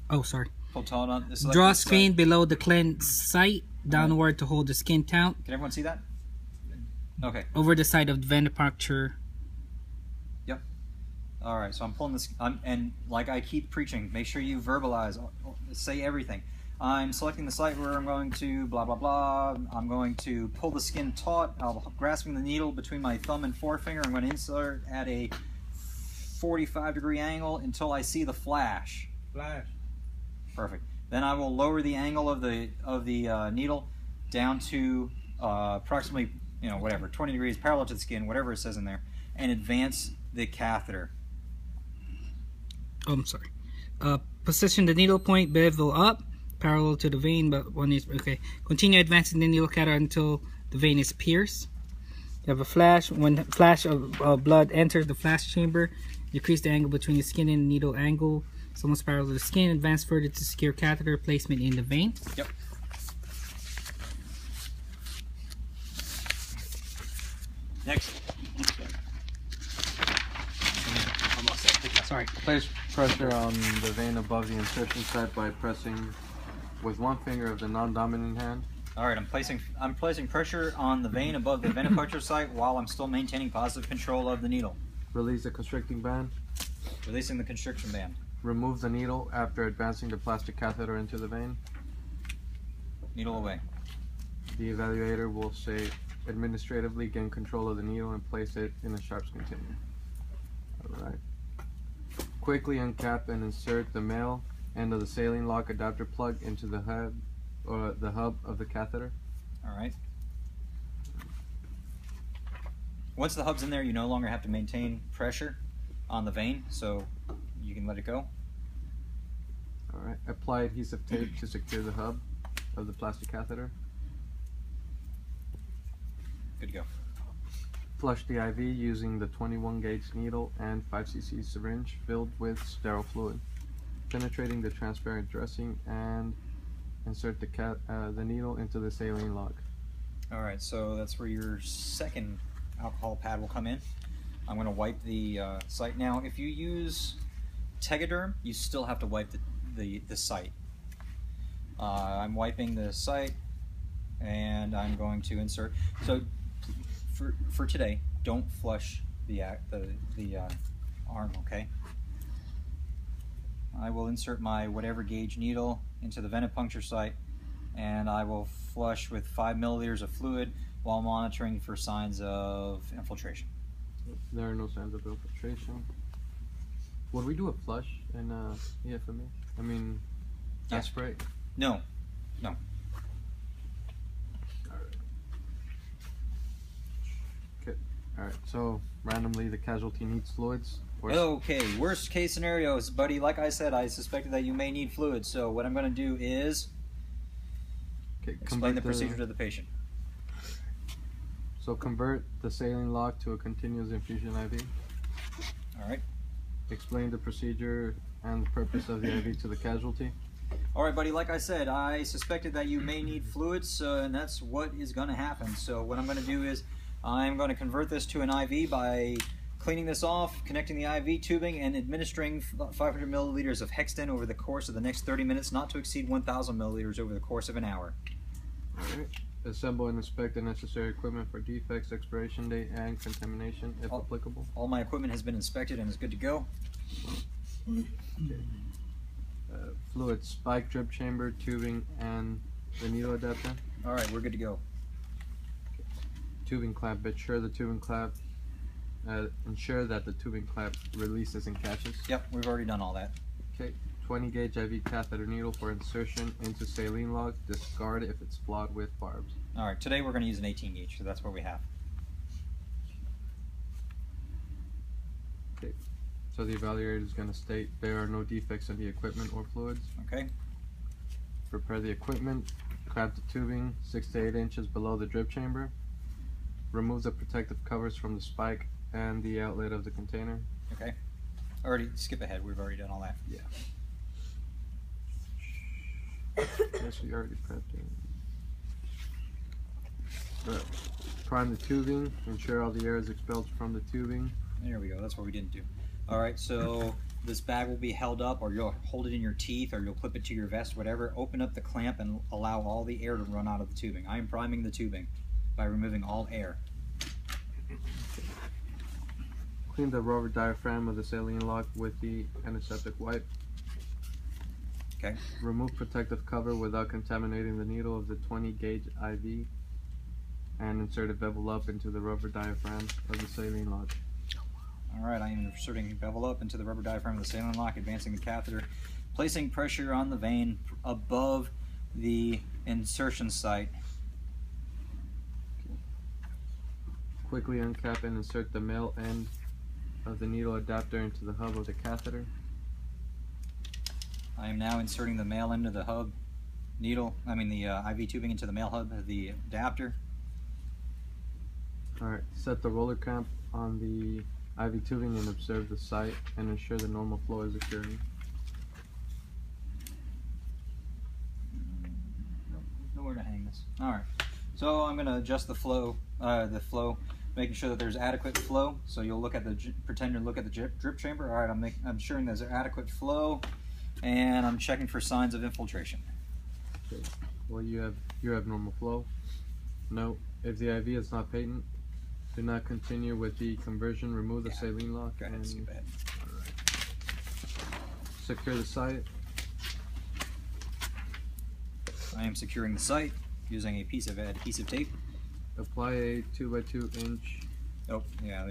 Oh, sorry. Hold on. Draw screen below the cleansed site downward to hold the skin count. Can everyone see that? Okay. Over the side of the venipuncture. Yep. All right. So I'm pulling this, and like I keep preaching, make sure you verbalize, say everything. I'm selecting the site where I'm going to blah blah blah. I'm going to pull the skin taut. I'm grasping the needle between my thumb and forefinger. I'm going to insert at a 45-degree angle until I see the flash. Perfect. Then I will lower the angle of the needle down to approximately, whatever, 20 degrees parallel to the skin, whatever it says in there, and advance the catheter. Oh, I'm sorry. Position the needle point bevel up, parallel to the vein, but one is okay. Continue advancing the needle catheter until the vein is pierced. You have a flash. When flash of blood enters the flash chamber, decrease the angle between the skin and the needle angle. It's almost parallel to the skin. Advance further to secure catheter placement in the vein. Yep. Next. Sorry. Place pressure on the vein above the insertion site by pressing with one finger of the non-dominant hand. All right, I'm placing pressure on the vein above the venipuncture site while I'm still maintaining positive control of the needle. Release the constricting band. Releasing the constriction band. Remove the needle after advancing the plastic catheter into the vein. Needle away. The evaluator will say administratively gain control of the needle and place it in a sharps container. Alright. Quickly uncap and insert the male end of the saline lock adapter plug into the hub of the catheter. Alright. Once the hub's in there, you no longer have to maintain pressure on the vein, so you can let it go. Alright. Apply adhesive tape to secure the hub of the plastic catheter. Good to go. Flush the IV using the 21 gauge needle and 5 cc syringe filled with sterile fluid. Penetrating the transparent dressing and insert the needle into the saline lock. Alright, so that's where your second alcohol pad will come in. I'm going to wipe the site. Now, if you use Tegaderm, you still have to wipe the site. I'm wiping the site, and I'm going to insert. So, for today, don't flush the arm. Okay. I will insert my whatever gauge needle into the venipuncture site, and I will flush with 5 milliliters of fluid while monitoring for signs of infiltration. There are no signs of infiltration. Would we do a flush in EFMB? I mean, aspirate? No. No. Alright. Okay. Alright, so randomly the casualty needs fluids. Okay, worst case scenarios, buddy. Like I said, I suspected that you may need fluid, so what I'm going to do is explain the procedure to the patient. So convert the saline lock to a continuous infusion IV. Alright. Explain the procedure and the purpose of the IV to the casualty. Alright, buddy, like I said, I suspected that you may need fluids, and that's what is going to happen. So what I'm going to do is I'm going to convert this to an IV by cleaning this off, connecting the IV tubing, and administering 500 milliliters of Hexten over the course of the next 30 minutes, not to exceed 1,000 milliliters over the course of an hour. Alright. Assemble and inspect the necessary equipment for defects, expiration date, and contamination, if applicable. All my equipment has been inspected and is good to go. Okay. Fluid spike, drip chamber, tubing, and the needle adapter. Alright, we're good to go. Okay. Tubing clamp. Ensure that the tubing clamp releases and catches. Yep, we've already done all that. Okay. 20 gauge IV catheter needle for insertion into saline lock. Discard if it's flawed with barbs. Alright, today we're going to use an 18 gauge, so that's what we have. Okay. So the evaluator is going to state there are no defects in the equipment or fluids. Okay. Prepare the equipment. Clamp the tubing 6 to 8 inches below the drip chamber. Remove the protective covers from the spike and the outlet of the container. Okay. Already skip ahead. We've already done all that. Yeah. Yes, we already prepped it. Prime the tubing. Ensure all the air is expelled from the tubing. There we go. That's what we didn't do. All right. So this bag will be held up, or you'll hold it in your teeth, or you'll clip it to your vest, whatever. Open up the clamp and allow all the air to run out of the tubing. I am priming the tubing by removing all air. Clean the rubber diaphragm of the saline lock with the antiseptic wipe. Okay. Remove protective cover without contaminating the needle of the 20 gauge IV, and insert a bevel up into the rubber diaphragm of the saline lock. Alright, I am inserting bevel up into the rubber diaphragm of the saline lock, advancing the catheter, placing pressure on the vein above the insertion site. Quickly uncap and insert the male end of the needle adapter into the hub of the catheter. I am now inserting the male end of the hub needle, the IV tubing into the male hub of the adapter. Alright, set the roller clamp on the IV tubing and observe the site and ensure the normal flow is occurring. Nowhere to hang this. Alright, so I'm going to adjust the flow, making sure that there's adequate flow. So you'll look at pretend to look at the drip chamber. Alright, I'm ensuring there's adequate flow, and I'm checking for signs of infiltration. Okay. Well, you have normal flow. Note, if the IV is not patent, do not continue with the conversion. Remove the saline lock. Go ahead, and skip ahead. secure the site. I am securing the site using a piece of adhesive tape. Apply a 2x2 inch. Oh, yeah.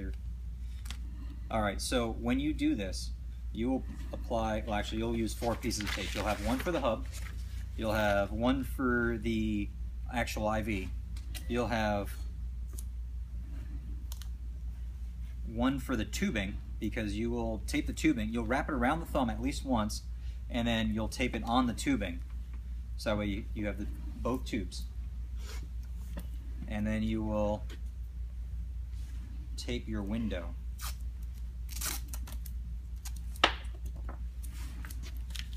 Alright, so when you do this, you will apply, well actually you'll use 4 pieces of tape. You'll have one for the hub, you'll have one for the actual IV, you'll have one for the tubing, because you will tape the tubing, you'll wrap it around the thumb at least once, and then you'll tape it on the tubing. So that way you have both tubes. And then you will tape your window.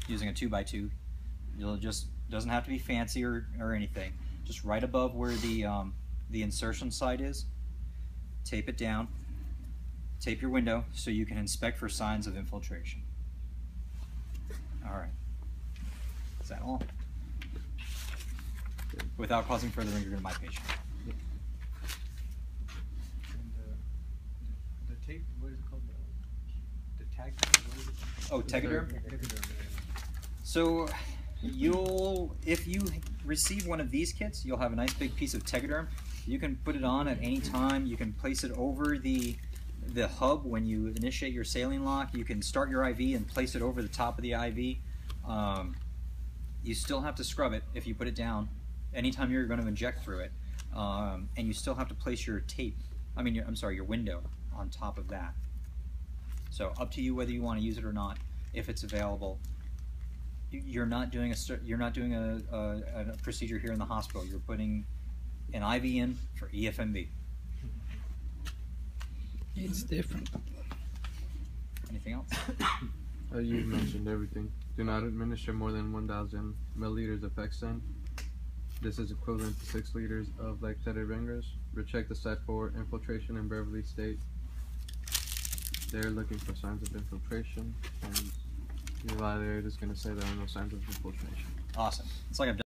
Using a 2x2. You'll just, doesn't have to be fancy or anything. Just right above where the insertion site is, tape it down, tape your window so you can inspect for signs of infiltration. Alright. Is that all? Without causing further injury to my patient. The tape, what is it called? The tag? What is it? Oh, Tegaderm? So if you receive one of these kits, you'll have a nice big piece of Tegaderm. You can put it on at any time. You can place it over the hub when you initiate your saline lock. You can start your IV and place it over the top of the IV. You still have to scrub it if you put it down anytime you're going to inject through it. And you still have to place your tape, your window on top of that. So up to you whether you want to use it or not, if it's available. You're not doing a procedure here in the hospital. You're putting an IV in for EFMB. It's different. Anything else? You mentioned everything. Do not administer more than 1,000 milliliters of Hexane. This is equivalent to 6 liters of lactated Ringrose. Recheck the site for infiltration and Beverly State. They're looking for signs of infiltration, and the evaluator is going to say there are no signs of infiltration. Awesome. It's like I've done